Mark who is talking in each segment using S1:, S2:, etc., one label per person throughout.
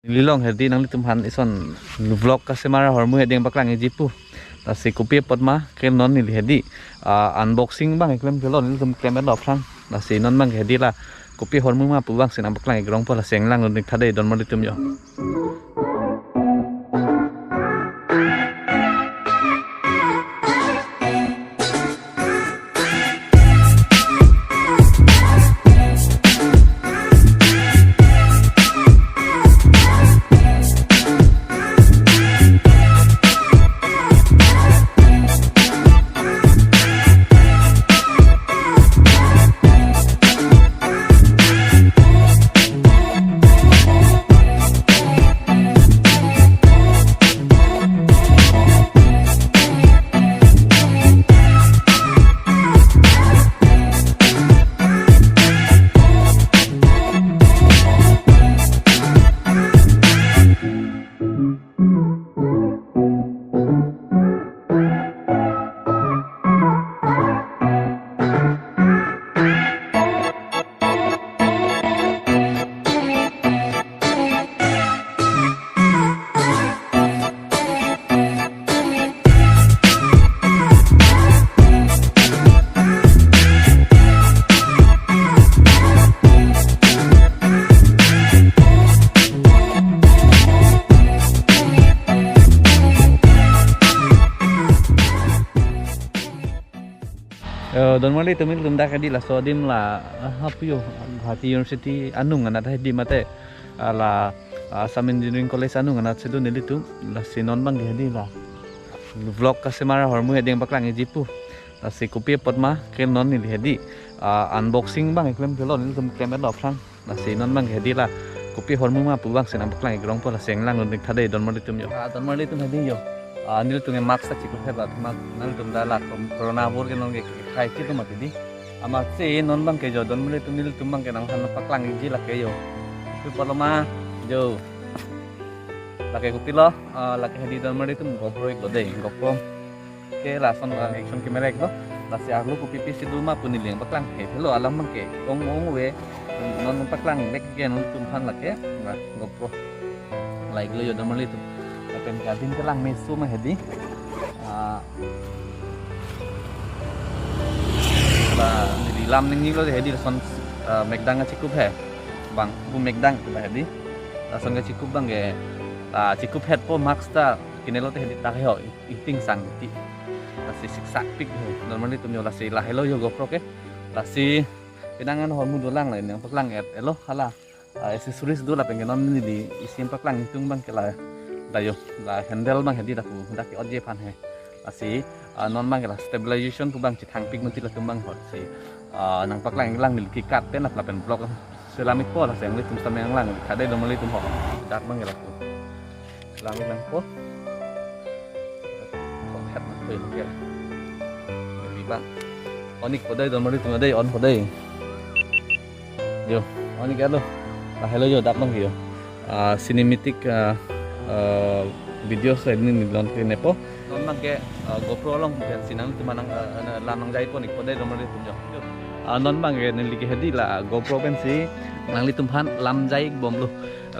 S1: Lilong hedi nang litumhan ison vlog kasemara hormu heding baklang jipu tasi kopi potma kem non nili hedi unboxing bang eklem kelon litum kemer dop sang tasi non bang hedi la kopi hormu ma pu bang sinang baklang grong pola senglang nik thade don mo litum yo. Don mali tumil tum dak di la sodim la hapyo Bharati University anung anat di mate la Assam Engineering College anung anat sedu nelitu la sinon bang di la vlog kasemara hormu heding baklang jipu la si kopi potma kem non nili hedi unboxing bang eklem kelon litum kemer dop sang la sinon bang hedi la kopi hormu ma pu bang sinang baklang grong pola senglang nik thade don mali tum yo don mali tum hedi yo nil tunge mask tak cikuk hebat mak nang tum dala corona bor ke nong ke kai ki tum mati di ama se non bang ke jo don mele tum nil tum bang ke nang han paklang ji la ke yo tu paloma jo la ke kutilo la ke hedi don mele tum gopro ik lode gopro ke rason action camera ek lo la se aglo ku pipi si duma punileng paklang ke hello alam bang ke ong ong we non paklang nek ke non tum han la ke gopro like lo yo don mele tumเป็นการดิ้นกำลังเมซูมาเห็นดิdi lam ning lo ห็นดิson megdang cukup he bang bu megdang ห็นดิson ga cukup bang ge cukup head po max ta kinelo te ห็นดิta he iting sang ti si siksak pik normally tum yo la si la hello yo gopro ke la si pinangan hormu dolang la yang paklang elo khala accessories do la pengenon ni di isim paklang tung bang ke la dayo la handle bang hedi daku dak odje pan he asi non bang la stabilization ku bang chithang pik mun ti la bang hot si nang paklang lang nil ki kat ten la pen block ceramic po la seng le tum sameng lang khade do mali tum ho dak bang la ku ceramic lang po kong het na pe ke li bang onik po dai do mali tum dai on po dai yo onik alo la hello yo dak bang yo cinematic video saya ini nilon ke nepo non bang ke GoPro long ke sinang tu manang lanang jai pon ikode nomor itu jo non bang ke nili ke hedi la GoPro pen si nang li tumhan lam jai bom lu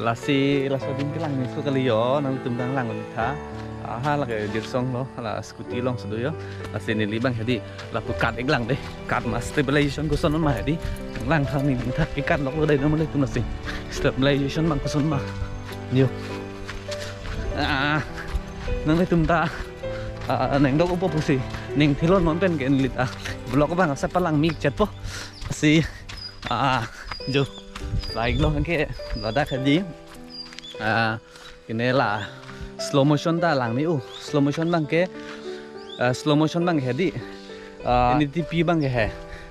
S1: la si la so din ke lang ni su kali yo nang li tum dang lang ni tha ha la ke jirsong lo la scooty long sedo yo la si nili bang hedi la pu kat ik lang de kat mas stabilization ko son ma hedi lang thang ni tha ki kat lo dai nomor itu na si stabilization bang ko son ma yo nang tum ta neng dok upo pusi neng thilon non pen ken lit blog bang sa palang mik chat po si jo like lo ke lada khadi kene la slow motion ta lang ni slow motion bang ke slow motion bang hedi NTP bang he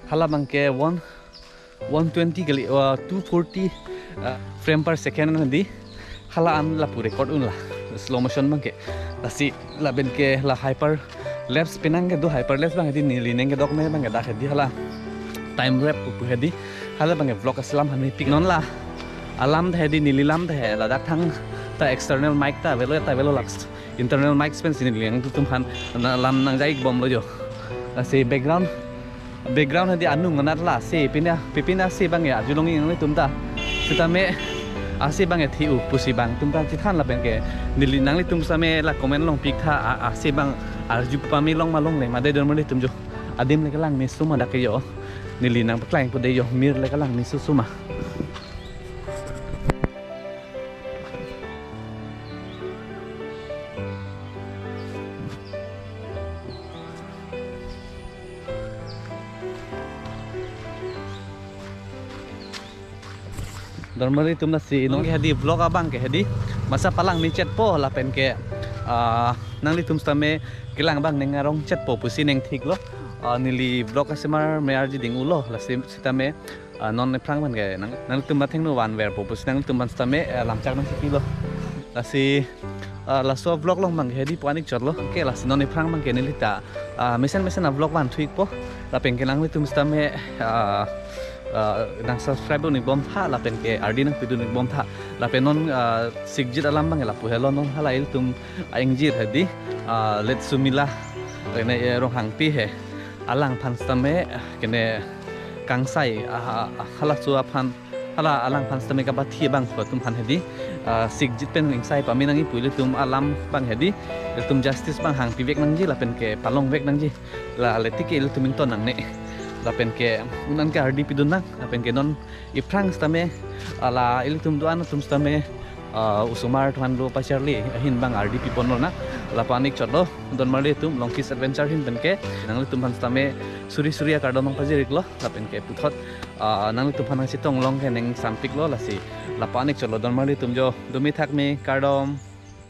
S1: hala bang ke 120 kali 240 frame per second hedi hala an la pu record un la slow motion bang ke tasi la ben ke la hyper lapse pinang ke do hyper lapse bang di ni neng ke dok me bang da khedi hala time rap pu hedi hala bang vlog aslam han pik non la alam the di ni lam the la dak thang ta external mic ta velo lux internal mic spen sin liang tu tum han lam nang jai bom lo jo si background hadi anu nganat la si pipina si bang ya julong ing tum ta sita me ase bang ethi u pusi bang tum kan chithan la pen ke nili nangli tum same la comment long pik tha ase bang arju pami long malong le ma de don mali tum jo adim le kalang mi suma da ke yo nili nang paklaing pu de yo mir le kalang mi su suma normally tum na si nong ke hadi vlog abang ke hadi masa palang ni chat po la pen ke nang li tum stame kilang bang neng arong chat po pusi neng thik lo nili vlog asemar me arji ding ulo la sim sitame non ne prang ban ke nang tum matheng no wan ver po pusi nang tum ban stame lam chak nang si lo la si la so vlog long bang hedi panik chot lo ke la si non ne prang bang ke nili ta mesen a vlog wan thik po la pen ke nang li tum stame nang subscribe ni bom tha la pen ke RD nang pidu ni bom tha la pen non sigjit alam bang la pu hello non hala il tum aingjit hadi let sumila ne rong hang pi he alang phan stame kene kangsai hala chu phan hala alang phan stame ka bathi bang ko tum phan hedi sigjit pen ingsai pa minang i puile tum alam bang hedi tum justice bang hang pi vek nang ji la pen ke palong vek nang ji la letike il tum ton nang ne la pen ke unan ka RD pidun nang la pen ke non iprang stame ala ilitum duan tum stame usumar than lo pasarli hin bang RD pipon lo na la panik chotlo don marli tum longkis adventure hin pen ke nang tum han stame suri surya kardon nang pajirik lo la pen ke puthot nang tum han sitong long ke neng sampik lo la si la panik chotlo don marli tum jo dumi thak me kardom